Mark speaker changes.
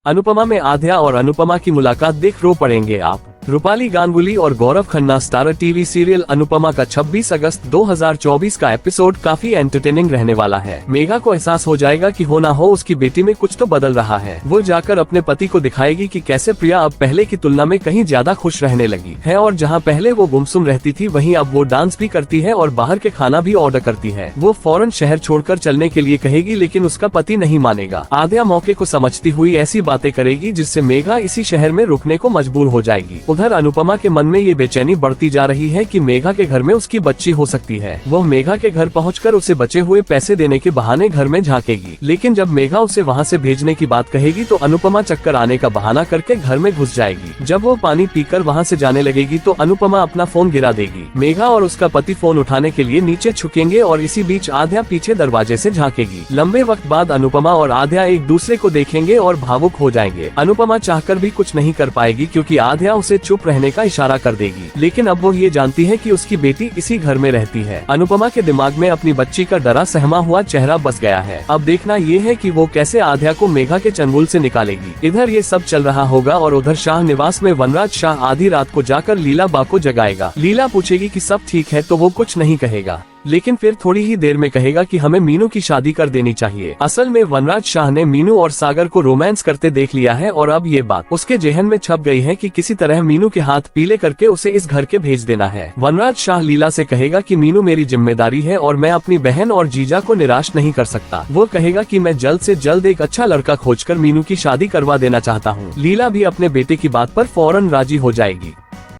Speaker 1: अनुपमा में आध्या और अनुपमा की मुलाकात देख रो पड़ेंगे आप। रूपाली गांगुली और Gaurav Khanna starrer TV serial Anupama का 26 अगस्त 2024 का एपिसोड काफी एंटरटेनिंग रहने वाला है। मेघा को एहसास हो जाएगा कि हो ना हो उसकी बेटी में कुछ तो बदल रहा है। वो जाकर अपने पति को दिखाएगी कि कैसे प्रिया अब पहले की तुलना में कहीं ज्यादा खुश रहने लगी है और जहां पहले वो गुमसुम रहती थी वहीं अब वो डांस भी करती है और बाहर के खाना भी ऑर्डर करती है। वो फौरन शहर छोड़कर चलने के लिए कहेगी लेकिन उसका पति नहीं मानेगा। आध्या मौके को समझती हुई ऐसी बातें करेगी जिससे मेघा इसी शहर में रुकने को मजबूर हो जाएगी। उधर अनुपमा के मन में ये बेचैनी बढ़ती जा रही है कि मेघा के घर में उसकी बच्ची हो सकती है। वह मेघा के घर पहुंचकर उसे बचे हुए पैसे देने के बहाने घर में झांकेगी, लेकिन जब मेघा उसे वहां से भेजने की बात कहेगी तो अनुपमा चक्कर आने का बहाना करके घर में घुस जाएगी। जब वो पानी पीकर वहां से जाने लगेगी तो अनुपमा अपना फोन गिरा देगी। मेघा और उसका पति फोन उठाने के लिए नीचे झुकेंगे और इसी बीच आध्या पीछे दरवाजे से झांकेगी। लंबे वक्त बाद अनुपमा और आध्या एक दूसरे को देखेंगे और भावुक हो जाएंगे। अनुपमा चाहकर भी कुछ नहीं कर पाएगी क्योंकि आध्या उसे चुप रहने का इशारा कर देगी, लेकिन अब वो ये जानती है कि उसकी बेटी इसी घर में रहती है। अनुपमा के दिमाग में अपनी बच्ची का डरा सहमा हुआ चेहरा बस गया है। अब देखना ये है कि वो कैसे आध्या को मेघा के चंगुल से निकालेगी। इधर ये सब चल रहा होगा और उधर शाह निवास में वनराज शाह आधी रात को जाकर लीला बा को जगाएगा। लीला पूछेगी कि सब ठीक है तो वो कुछ नहीं कहेगा, लेकिन फिर थोड़ी ही देर में कहेगा कि हमें मीनू की शादी कर देनी चाहिए। असल में वनराज शाह ने मीनू और सागर को रोमांस करते देख लिया है और अब ये बात उसके जेहन में छप गई है कि किसी तरह मीनू के हाथ पीले करके उसे इस घर के भेज देना है। वनराज शाह लीला से कहेगा कि मीनू मेरी जिम्मेदारी है और मैं अपनी बहन और जीजा को निराश नहीं कर सकता। वो कहेगा कि मैं जल्द से जल्द एक अच्छा लड़का खोजकर मीनू की शादी करवा देना चाहता हूँ। लीला भी अपने बेटे की बात पर फौरन राजी हो जाएगी।